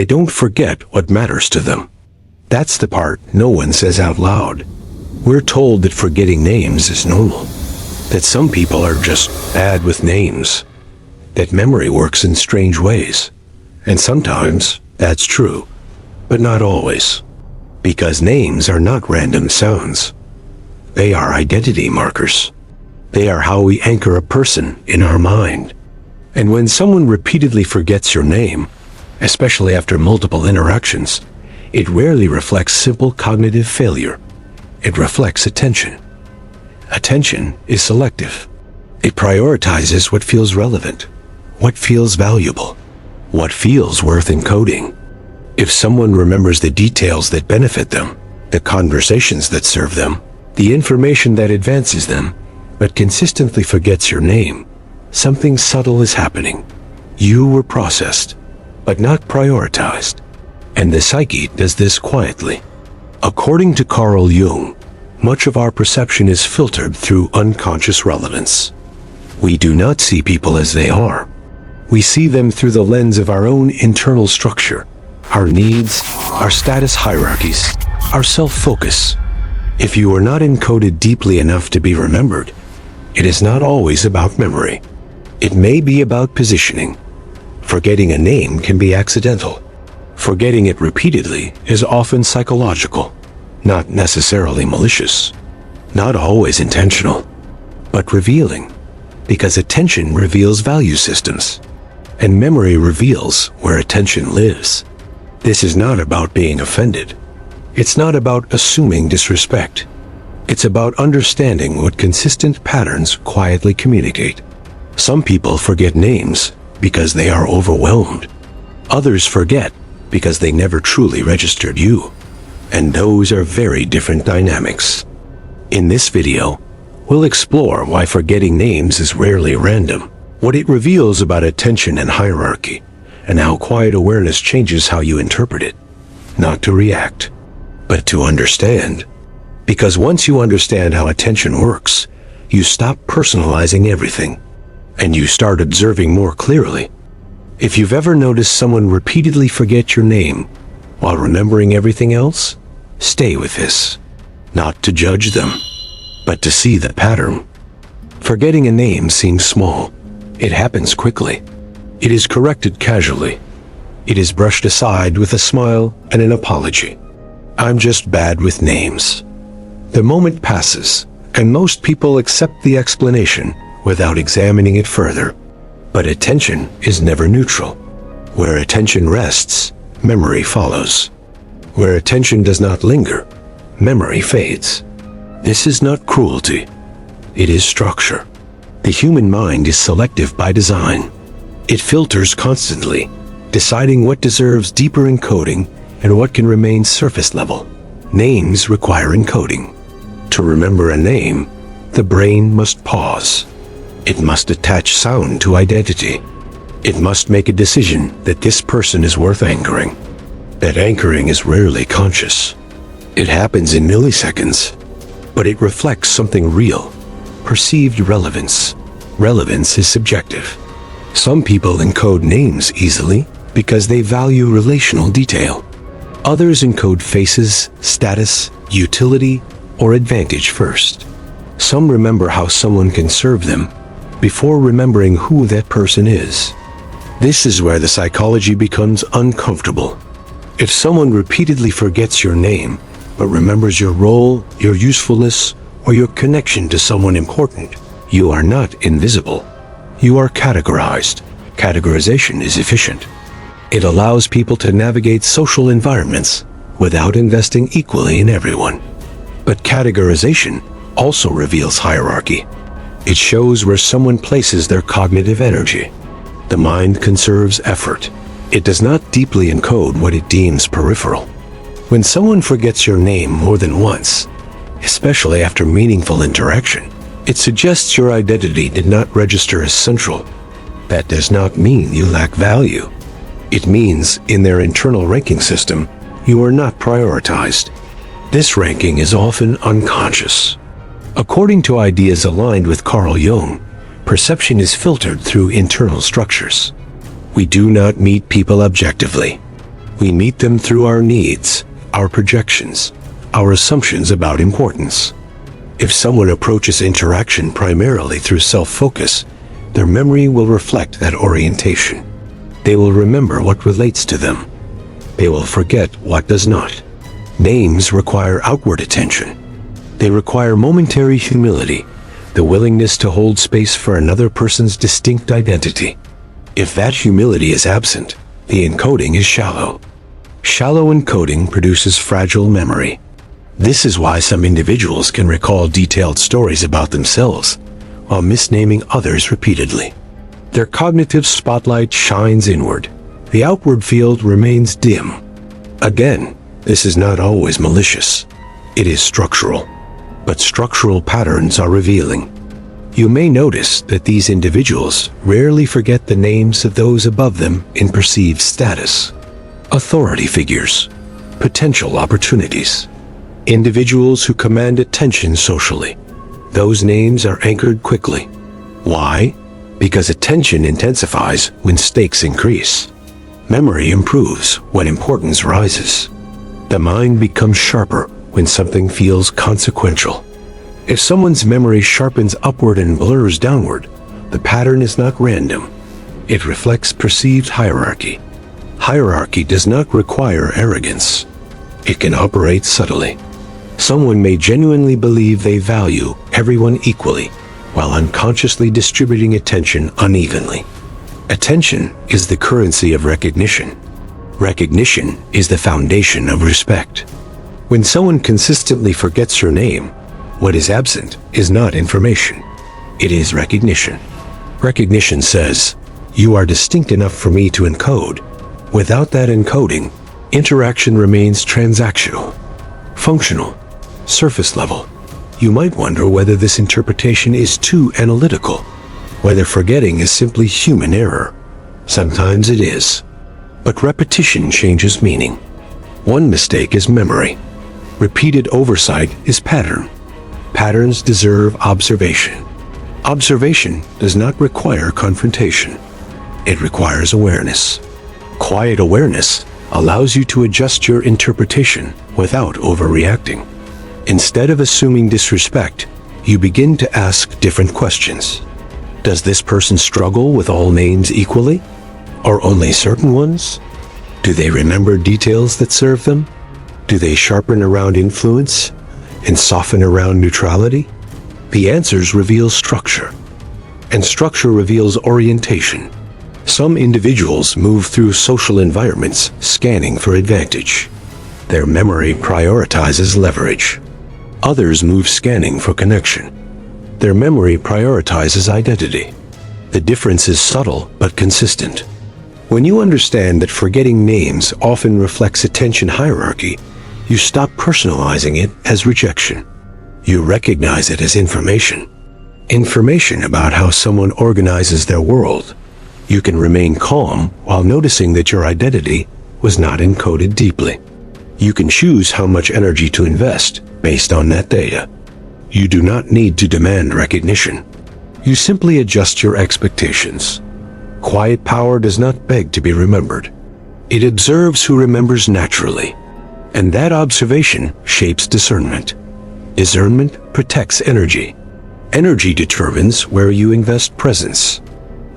They don't forget what matters to them. That's the part no one says out loud. We're told that forgetting names is normal, that some people are just bad with names, that memory works in strange ways. And sometimes that's true, but not always. Because names are not random sounds. They are identity markers. They are how we anchor a person in our mind. And when someone repeatedly forgets your name, especially after multiple interactions, it rarely reflects simple cognitive failure. It reflects attention. Attention is selective. It prioritizes what feels relevant, what feels valuable, what feels worth encoding. If someone remembers the details that benefit them, the conversations that serve them, the information that advances them, but consistently forgets your name, something subtle is happening. You were processed, but not prioritized. And the psyche does this quietly. According to Carl Jung, much of our perception is filtered through unconscious relevance. We do not see people as they are. We see them through the lens of our own internal structure, our needs, our status hierarchies, our self-focus. If you are not encoded deeply enough to be remembered, it is not always about memory. It may be about positioning. Forgetting a name can be accidental. Forgetting it repeatedly is often psychological, not necessarily malicious, not always intentional, but revealing, because attention reveals value systems, and memory reveals where attention lives. This is not about being offended. It's not about assuming disrespect. It's about understanding what consistent patterns quietly communicate. Some people forget names because they are overwhelmed. Others forget because they never truly registered you. And those are very different dynamics. In this video, we'll explore why forgetting names is rarely random, what it reveals about attention and hierarchy, and how quiet awareness changes how you interpret it. Not to react, but to understand. Because once you understand how attention works, you stop personalizing everything, and you start observing more clearly. If you've ever noticed someone repeatedly forget your name while remembering everything else, stay with this. Not to judge them, but to see the pattern. Forgetting a name seems small. It happens quickly. It is corrected casually. It is brushed aside with a smile and an apology. I'm just bad with names. The moment passes, and most people accept the explanation without examining it further. But attention is never neutral. Where attention rests, memory follows. Where attention does not linger, memory fades. This is not cruelty. It is structure. The human mind is selective by design. It filters constantly, deciding what deserves deeper encoding and what can remain surface level. Names require encoding. To remember a name, the brain must pause. It must attach sound to identity. It must make a decision that this person is worth anchoring. That anchoring is rarely conscious. It happens in milliseconds, but it reflects something real, perceived relevance. Relevance is subjective. Some people encode names easily because they value relational detail. Others encode faces, status, utility, or advantage first. Some remember how someone can serve them before remembering who that person is. This is where the psychology becomes uncomfortable. If someone repeatedly forgets your name, but remembers your role, your usefulness, or your connection to someone important, you are not invisible. You are categorized. Categorization is efficient. It allows people to navigate social environments without investing equally in everyone. But categorization also reveals hierarchy. It shows where someone places their cognitive energy. The mind conserves effort. It does not deeply encode what it deems peripheral. When someone forgets your name more than once, especially after meaningful interaction, it suggests your identity did not register as central. That does not mean you lack value. It means in their internal ranking system, you are not prioritized. This ranking is often unconscious. According to ideas aligned with Carl Jung, perception is filtered through internal structures. We do not meet people objectively. We meet them through our needs, our projections, our assumptions about importance. If someone approaches interaction primarily through self-focus, their memory will reflect that orientation. They will remember what relates to them. They will forget what does not. Names require outward attention. They require momentary humility, the willingness to hold space for another person's distinct identity. If that humility is absent, the encoding is shallow. Shallow encoding produces fragile memory. This is why some individuals can recall detailed stories about themselves, while misnaming others repeatedly. Their cognitive spotlight shines inward. The outward field remains dim. Again, this is not always malicious. It is structural. But structural patterns are revealing. You may notice that these individuals rarely forget the names of those above them in perceived status. Authority figures, potential opportunities, individuals who command attention socially. Those names are anchored quickly. Why? Because attention intensifies when stakes increase. Memory improves when importance rises. The mind becomes sharper when something feels consequential. If someone's memory sharpens upward and blurs downward, the pattern is not random. It reflects perceived hierarchy. Hierarchy does not require arrogance. It can operate subtly. Someone may genuinely believe they value everyone equally, while unconsciously distributing attention unevenly. Attention is the currency of recognition. Recognition is the foundation of respect. When someone consistently forgets your name, what is absent is not information. It is recognition. Recognition says, you are distinct enough for me to encode. Without that encoding, interaction remains transactional, functional, surface level. You might wonder whether this interpretation is too analytical, whether forgetting is simply human error. Sometimes it is. But repetition changes meaning. One mistake is memory. Repeated oversight is pattern. Patterns deserve observation. Observation does not require confrontation. It requires awareness. Quiet awareness allows you to adjust your interpretation without overreacting. Instead of assuming disrespect, you begin to ask different questions. Does this person struggle with all names equally? Or only certain ones? Do they remember details that serve them? Do they sharpen around influence and soften around neutrality? The answers reveal structure, and structure reveals orientation. Some individuals move through social environments scanning for advantage. Their memory prioritizes leverage. Others move scanning for connection. Their memory prioritizes identity. The difference is subtle but consistent. When you understand that forgetting names often reflects attention hierarchy, you stop personalizing it as rejection. You recognize it as information. Information about how someone organizes their world. You can remain calm while noticing that your identity was not encoded deeply. You can choose how much energy to invest based on that data. You do not need to demand recognition. You simply adjust your expectations. Quiet power does not beg to be remembered. It observes who remembers naturally. And that observation shapes discernment. Discernment protects energy. Energy determines where you invest presence.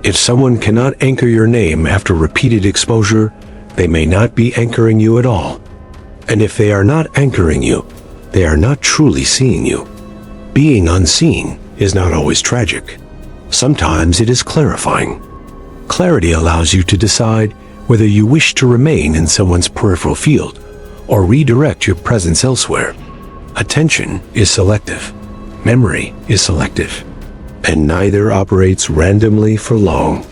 If someone cannot anchor your name after repeated exposure, they may not be anchoring you at all. And if they are not anchoring you, they are not truly seeing you. Being unseen is not always tragic. Sometimes it is clarifying. Clarity allows you to decide whether you wish to remain in someone's peripheral field or redirect your presence elsewhere. Attention is selective. Memory is selective. And neither operates randomly for long.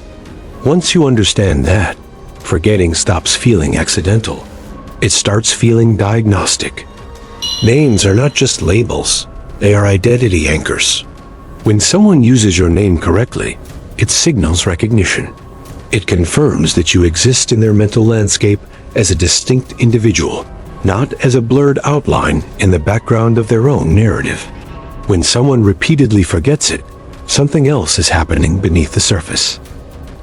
Once you understand that, forgetting stops feeling accidental. It starts feeling diagnostic. Names are not just labels. They are identity anchors. When someone uses your name correctly, it signals recognition. It confirms that you exist in their mental landscape as a distinct individual, not as a blurred outline in the background of their own narrative. When someone repeatedly forgets it, something else is happening beneath the surface.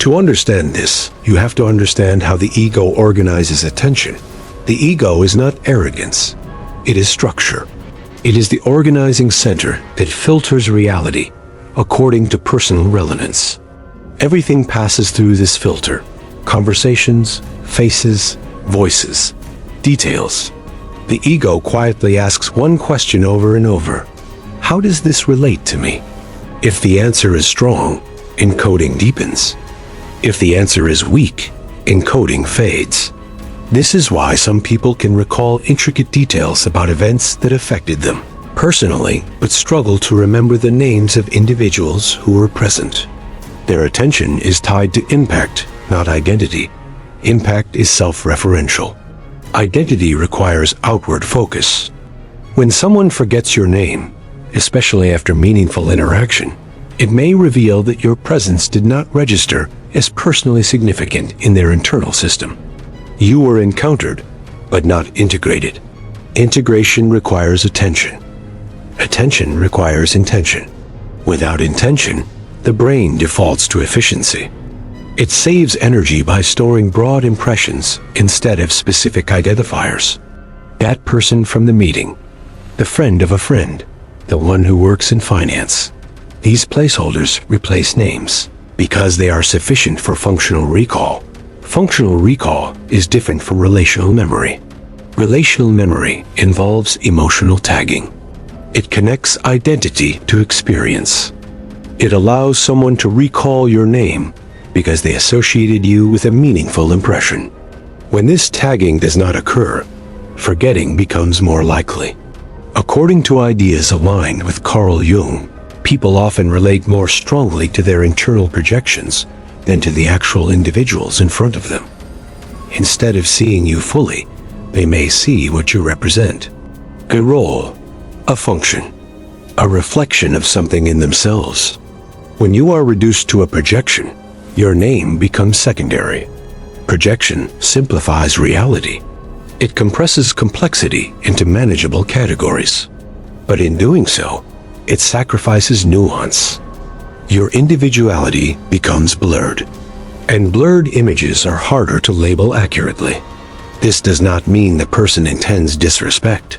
To understand this, you have to understand how the ego organizes attention. The ego is not arrogance. It is structure. It is the organizing center that filters reality according to personal relevance. Everything passes through this filter. Conversations, faces, voices, details. The ego quietly asks one question over and over. How does this relate to me? If the answer is strong, encoding deepens. If the answer is weak, encoding fades. This is why some people can recall intricate details about events that affected them personally, but struggle to remember the names of individuals who were present. Their attention is tied to impact, not identity. Impact is self-referential. Identity requires outward focus. When someone forgets your name, especially after meaningful interaction, it may reveal that your presence did not register as personally significant in their internal system. You were encountered, but not integrated. Integration requires attention. Attention requires intention. Without intention, the brain defaults to efficiency. It saves energy by storing broad impressions instead of specific identifiers. That person from the meeting, the friend of a friend, the one who works in finance. These placeholders replace names because they are sufficient for functional recall. Functional recall is different from relational memory. Relational memory involves emotional tagging. It connects identity to experience. It allows someone to recall your name because they associated you with a meaningful impression. When this tagging does not occur, forgetting becomes more likely. According to ideas aligned with Carl Jung, people often relate more strongly to their internal projections than to the actual individuals in front of them. Instead of seeing you fully, they may see what you represent. A role, a function, a reflection of something in themselves. When you are reduced to a projection, your name becomes secondary. Projection simplifies reality. It compresses complexity into manageable categories. But in doing so, it sacrifices nuance. Your individuality becomes blurred. And blurred images are harder to label accurately. This does not mean the person intends disrespect.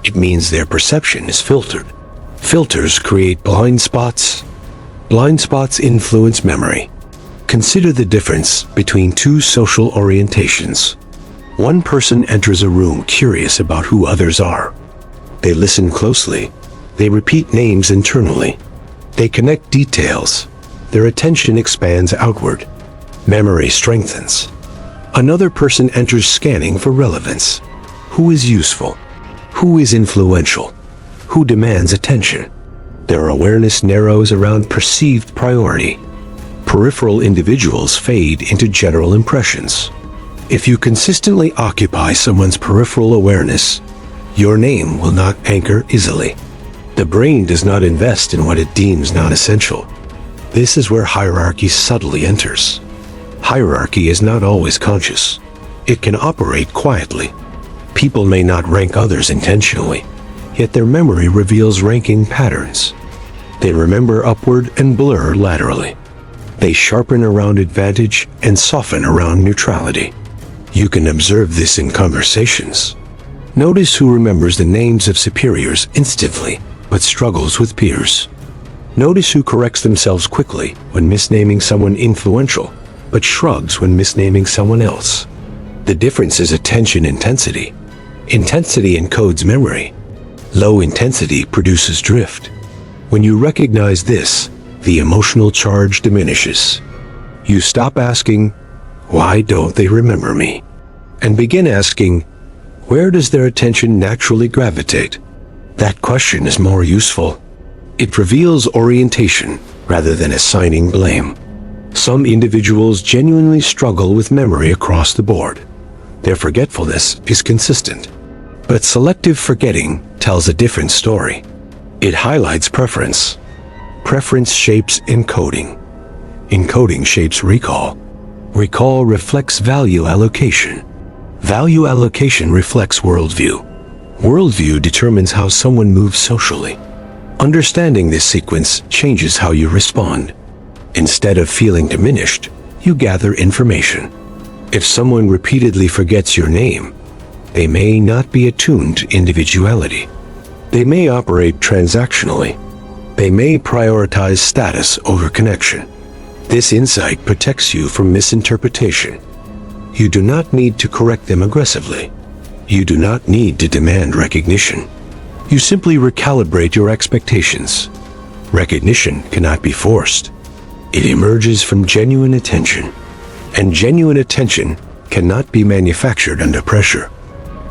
It means their perception is filtered. Filters create blind spots. Blind spots influence memory. Consider the difference between two social orientations. One person enters a room curious about who others are. They listen closely. They repeat names internally. They connect details. Their attention expands outward. Memory strengthens. Another person enters scanning for relevance. Who is useful? Who is influential? Who demands attention? Their awareness narrows around perceived priority. Peripheral individuals fade into general impressions. If you consistently occupy someone's peripheral awareness, your name will not anchor easily. The brain does not invest in what it deems non-essential. This is where hierarchy subtly enters. Hierarchy is not always conscious. It can operate quietly. People may not rank others intentionally, yet their memory reveals ranking patterns. They remember upward and blur laterally. They sharpen around advantage and soften around neutrality. You can observe this in conversations. Notice who remembers the names of superiors instantly, but struggles with peers. Notice who corrects themselves quickly when misnaming someone influential, but shrugs when misnaming someone else. The difference is attention intensity. Intensity encodes memory. Low intensity produces drift. When you recognize this, the emotional charge diminishes. You stop asking, "Why don't they remember me?" and begin asking, "Where does their attention naturally gravitate?" That question is more useful. It reveals orientation rather than assigning blame. Some individuals genuinely struggle with memory across the board. Their forgetfulness is consistent. But selective forgetting tells a different story. It highlights preference. Preference shapes encoding. Encoding shapes recall. Recall reflects value allocation. Value allocation reflects worldview. Worldview determines how someone moves socially. Understanding this sequence changes how you respond. Instead of feeling diminished, you gather information. If someone repeatedly forgets your name, they may not be attuned to individuality. They may operate transactionally. They may prioritize status over connection. This insight protects you from misinterpretation. You do not need to correct them aggressively. You do not need to demand recognition. You simply recalibrate your expectations. Recognition cannot be forced. It emerges from genuine attention, and genuine attention cannot be manufactured under pressure.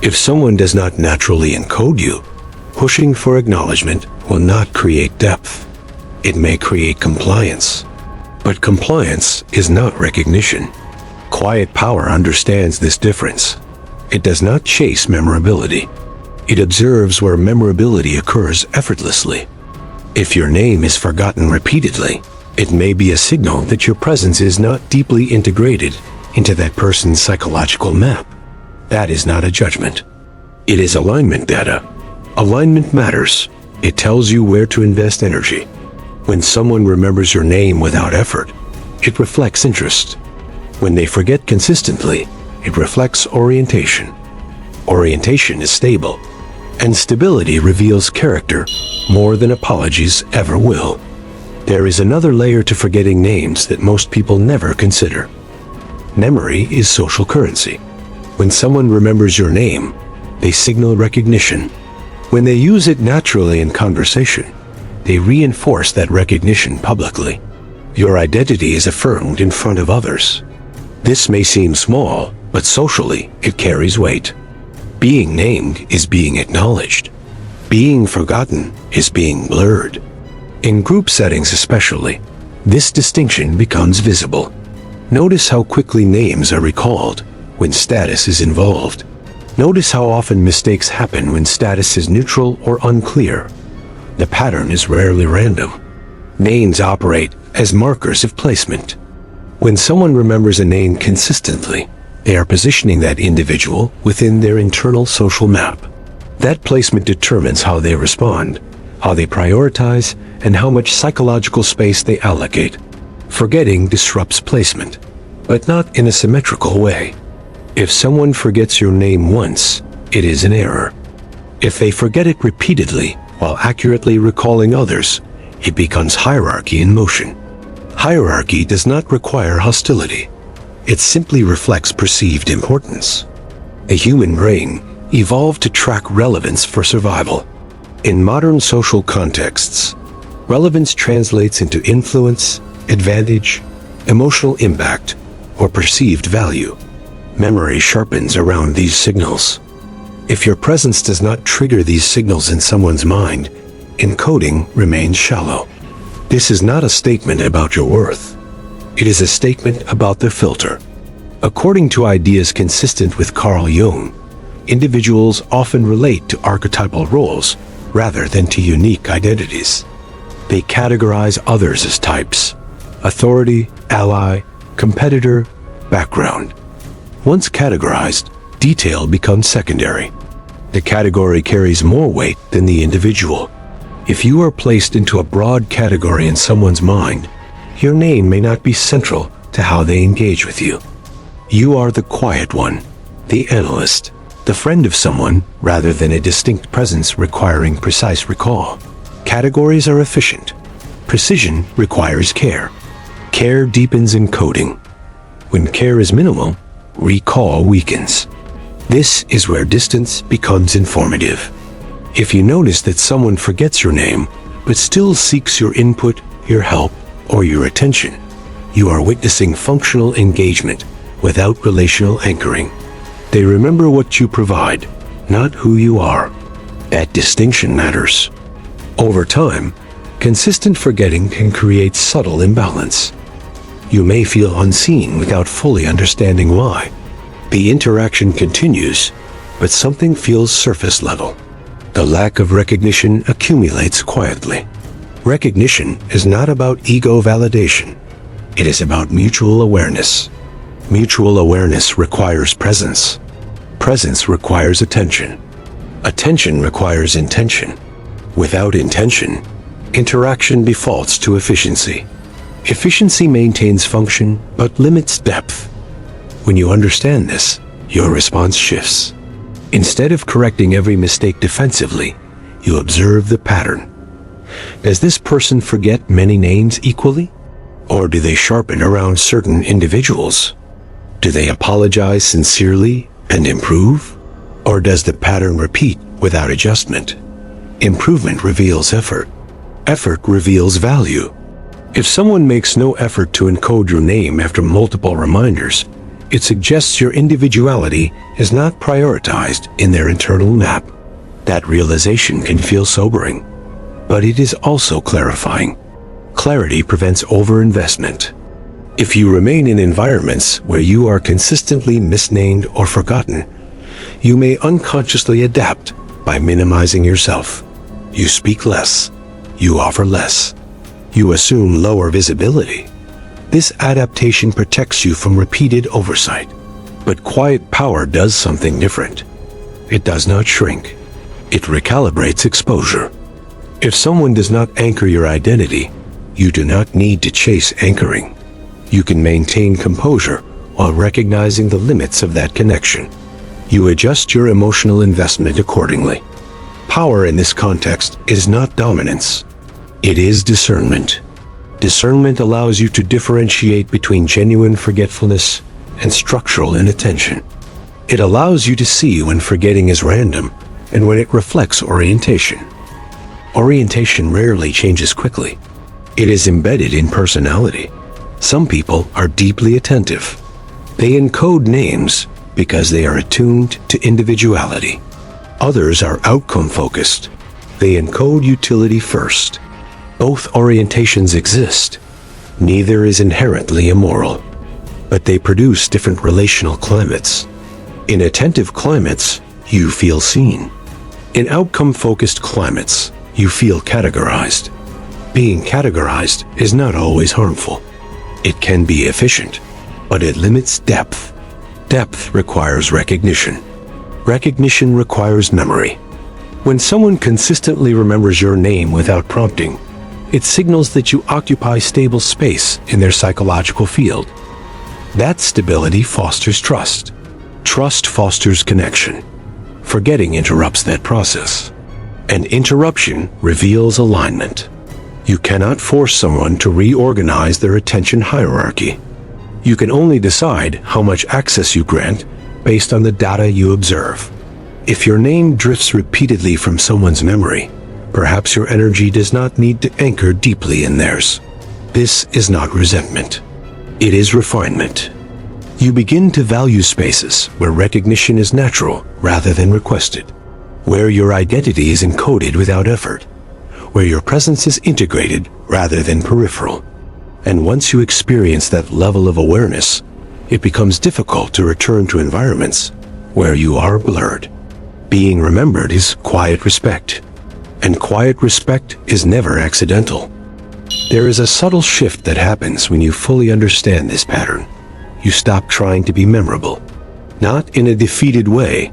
If someone does not naturally encode you, pushing for acknowledgement will not create depth. It may create compliance. But compliance is not recognition. Quiet power understands this difference. It does not chase memorability. It observes where memorability occurs effortlessly. If your name is forgotten repeatedly, it may be a signal that your presence is not deeply integrated into that person's psychological map. That is not a judgment. It is alignment data. Alignment matters. It tells you where to invest energy. When someone remembers your name without effort, it reflects interest. When they forget consistently, it reflects orientation. Orientation is stable, and stability reveals character more than apologies ever will. There is another layer to forgetting names that most people never consider. Memory is social currency. When someone remembers your name, they signal recognition. When they use it naturally in conversation, they reinforce that recognition publicly. Your identity is affirmed in front of others. This may seem small, but socially it carries weight. Being named is being acknowledged. Being forgotten is being blurred. In group settings especially, this distinction becomes visible. Notice how quickly names are recalled when status is involved. Notice how often mistakes happen when status is neutral or unclear. The pattern is rarely random. Names operate as markers of placement. When someone remembers a name consistently, they are positioning that individual within their internal social map. That placement determines how they respond, how they prioritize, and how much psychological space they allocate. Forgetting disrupts placement, but not in a symmetrical way. If someone forgets your name once, it is an error. If they forget it repeatedly while accurately recalling others, it becomes hierarchy in motion. Hierarchy does not require hostility. It simply reflects perceived importance. The human brain evolved to track relevance for survival. In modern social contexts, relevance translates into influence, advantage, emotional impact, or perceived value. Memory sharpens around these signals. If your presence does not trigger these signals in someone's mind, encoding remains shallow. This is not a statement about your worth. It is a statement about the filter. According to ideas consistent with Carl Jung, individuals often relate to archetypal roles rather than to unique identities. They categorize others as types: authority, ally, competitor, background. Once categorized, detail becomes secondary. The category carries more weight than the individual. If you are placed into a broad category in someone's mind, your name may not be central to how they engage with you. You are the quiet one, the analyst, the friend of someone, rather than a distinct presence requiring precise recall. Categories are efficient. Precision requires care. Care deepens encoding. When care is minimal, recall weakens. This is where distance becomes informative. If you notice that someone forgets your name, but still seeks your input, your help, or your attention, you are witnessing functional engagement without relational anchoring. They remember what you provide, not who you are. That distinction matters. Over time, consistent forgetting can create subtle imbalance. You may feel unseen without fully understanding why. The interaction continues, but something feels surface level. The lack of recognition accumulates quietly. Recognition is not about ego validation. It is about mutual awareness. Mutual awareness requires presence. Presence requires attention. Attention requires intention. Without intention, interaction defaults to efficiency. Efficiency maintains function but limits depth. When you understand this, your response shifts. Instead of correcting every mistake defensively, you observe the pattern. Does this person forget many names equally? Or do they sharpen around certain individuals? Do they apologize sincerely and improve? Or does the pattern repeat without adjustment? Improvement reveals effort. Effort reveals value. If someone makes no effort to encode your name after multiple reminders, it suggests your individuality is not prioritized in their internal map. That realization can feel sobering, but it is also clarifying. Clarity prevents overinvestment. If you remain in environments where you are consistently misnamed or forgotten, you may unconsciously adapt by minimizing yourself. You speak less. You offer less. You assume lower visibility. This adaptation protects you from repeated oversight. But quiet power does something different. It does not shrink. It recalibrates exposure. If someone does not anchor your identity, you do not need to chase anchoring. You can maintain composure while recognizing the limits of that connection. You adjust your emotional investment accordingly. Power in this context is not dominance. It is discernment. Discernment allows you to differentiate between genuine forgetfulness and structural inattention. It allows you to see when forgetting is random and when it reflects orientation. Orientation rarely changes quickly. It is embedded in personality. Some people are deeply attentive. They encode names because they are attuned to individuality. Others are outcome-focused. They encode utility first. Both orientations exist. Neither is inherently immoral, but they produce different relational climates. In attentive climates, you feel seen. In outcome-focused climates, you feel categorized. Being categorized is not always harmful. It can be efficient, but it limits depth. Depth requires recognition. Recognition requires memory. When someone consistently remembers your name without prompting, it signals that you occupy stable space in their psychological field. That stability fosters trust. Trust fosters connection. Forgetting interrupts that process. And interruption reveals alignment. You cannot force someone to reorganize their attention hierarchy. You can only decide how much access you grant based on the data you observe. If your name drifts repeatedly from someone's memory, perhaps your energy does not need to anchor deeply in theirs. This is not resentment. It is refinement. You begin to value spaces where recognition is natural rather than requested, where your identity is encoded without effort, where your presence is integrated rather than peripheral. And once you experience that level of awareness, it becomes difficult to return to environments where you are blurred. Being remembered is quiet respect, and quiet respect is never accidental. There is a subtle shift that happens when you fully understand this pattern. You stop trying to be memorable, not in a defeated way,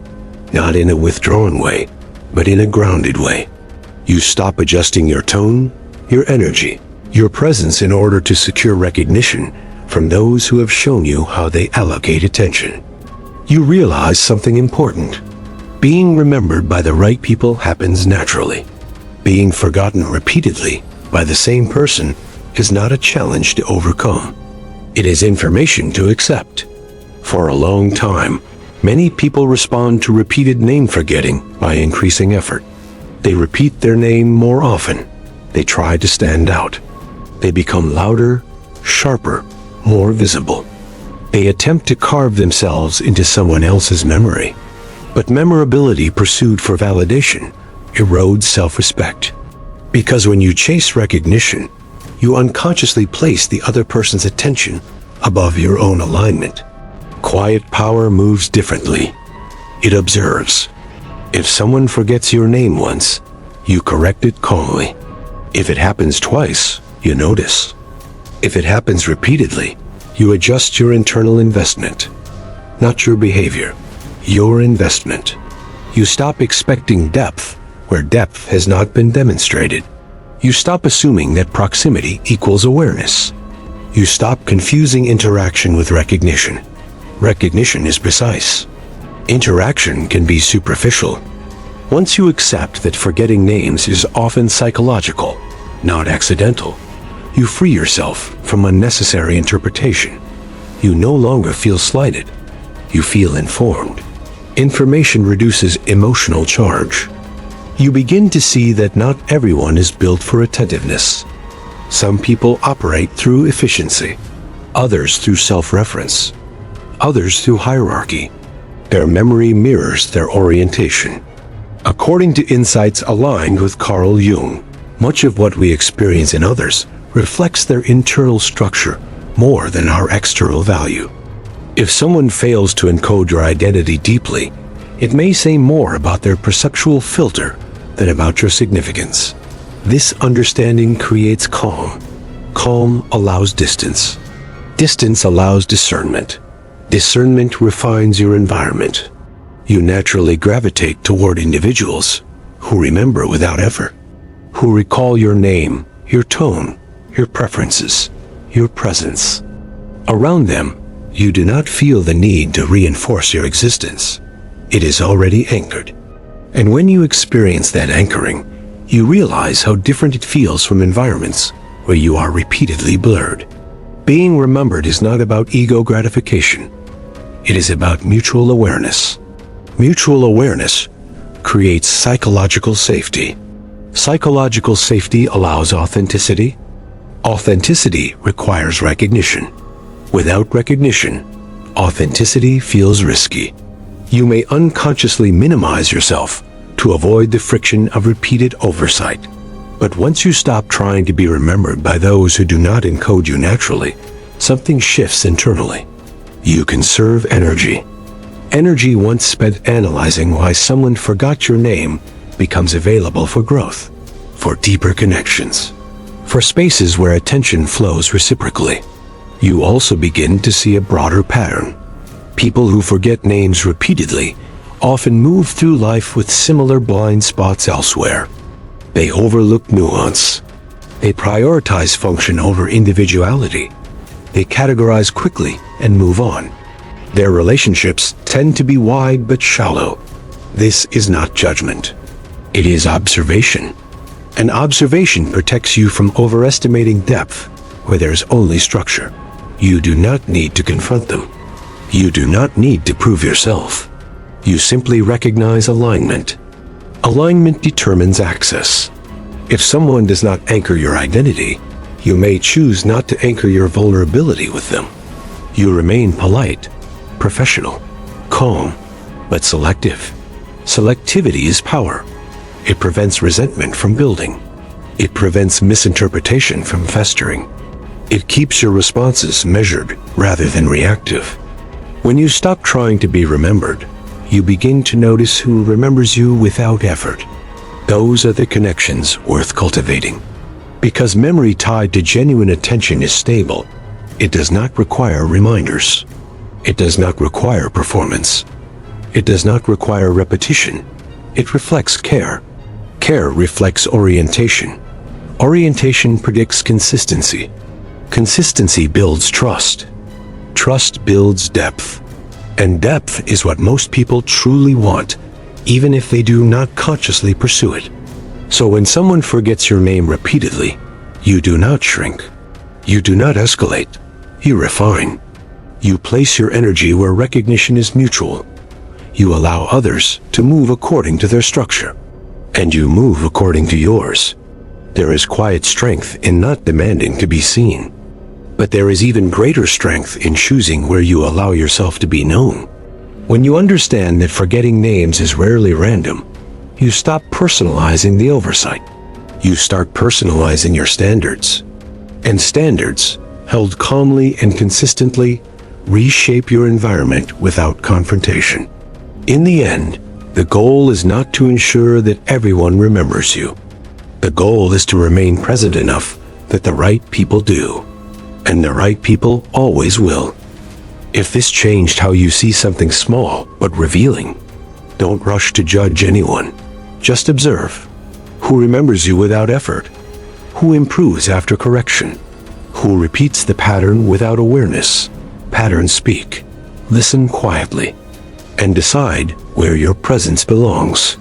not in a withdrawn way, but in a grounded way. You stop adjusting your tone, your energy, your presence in order to secure recognition from those who have shown you how they allocate attention. You realize something important. Being remembered by the right people happens naturally. Being forgotten repeatedly by the same person is not a challenge to overcome. It is information to accept. For a long time, many people respond to repeated name forgetting by increasing effort. They repeat their name more often. They try to stand out. They become louder, sharper, more visible. They attempt to carve themselves into someone else's memory. But memorability pursued for validation erodes self-respect. Because when you chase recognition, you unconsciously place the other person's attention above your own alignment. Quiet power moves differently. It observes. If someone forgets your name once, you correct it calmly. If it happens twice, you notice. If it happens repeatedly, you adjust your internal investment. Not your behavior, your investment. You stop expecting depth where depth has not been demonstrated. You stop assuming that proximity equals awareness. You stop confusing interaction with recognition. Recognition is precise. Interaction can be superficial. Once you accept that forgetting names is often psychological, not accidental, you free yourself from unnecessary interpretation. You no longer feel slighted. You feel informed. Information reduces emotional charge. You begin to see that not everyone is built for attentiveness. Some people operate through efficiency, others through self-reference, others through hierarchy. Their memory mirrors their orientation. According to insights aligned with Carl Jung, much of what we experience in others reflects their internal structure more than our external value. If someone fails to encode your identity deeply, it may say more about their perceptual filter than about your significance. This understanding creates calm. Calm allows distance. Distance allows discernment. Discernment refines your environment. You naturally gravitate toward individuals who remember without effort, who recall your name, your tone, your preferences, your presence. Around them, you do not feel the need to reinforce your existence. It is already anchored. And when you experience that anchoring, you realize how different it feels from environments where you are repeatedly blurred. Being remembered is not about ego gratification. It is about mutual awareness. Mutual awareness creates psychological safety. Psychological safety allows authenticity. Authenticity requires recognition. Without recognition, authenticity feels risky. You may unconsciously minimize yourself to avoid the friction of repeated oversight. But once you stop trying to be remembered by those who do not encode you naturally, something shifts internally. You conserve energy. Energy once spent analyzing why someone forgot your name becomes available for growth, for deeper connections, for spaces where attention flows reciprocally. You also begin to see a broader pattern. People who forget names repeatedly often move through life with similar blind spots elsewhere. They overlook nuance. They prioritize function over individuality. They categorize quickly and move on. Their relationships tend to be wide but shallow. This is not judgment. It is observation. And observation protects you from overestimating depth where there's only structure. You do not need to confront them. You do not need to prove yourself. You simply recognize alignment. Alignment determines access. If someone does not anchor your identity, you may choose not to anchor your vulnerability with them. You remain polite, professional, calm, but selective. Selectivity is power. It prevents resentment from building. It prevents misinterpretation from festering. It keeps your responses measured rather than reactive. When you stop trying to be remembered, you begin to notice who remembers you without effort. Those are the connections worth cultivating. Because memory tied to genuine attention is stable, it does not require reminders. It does not require performance. It does not require repetition. It reflects care. Care reflects orientation. Orientation predicts consistency. Consistency builds trust. Trust builds depth. And depth is what most people truly want, even if they do not consciously pursue it. So when someone forgets your name repeatedly, you do not shrink. You do not escalate. You refine. You place your energy where recognition is mutual. You allow others to move according to their structure. And you move according to yours. There is quiet strength in not demanding to be seen. But there is even greater strength in choosing where you allow yourself to be known. When you understand that forgetting names is rarely random, you stop personalizing the oversight. You start personalizing your standards. And standards, held calmly and consistently, reshape your environment without confrontation. In the end, the goal is not to ensure that everyone remembers you. The goal is to remain present enough that the right people do. And the right people always will. If this changed how you see something small but revealing, don't rush to judge anyone. Just observe. Who remembers you without effort? Who improves after correction? who repeats the pattern without awareness. Patterns speak. Listen quietly and decide where your presence belongs.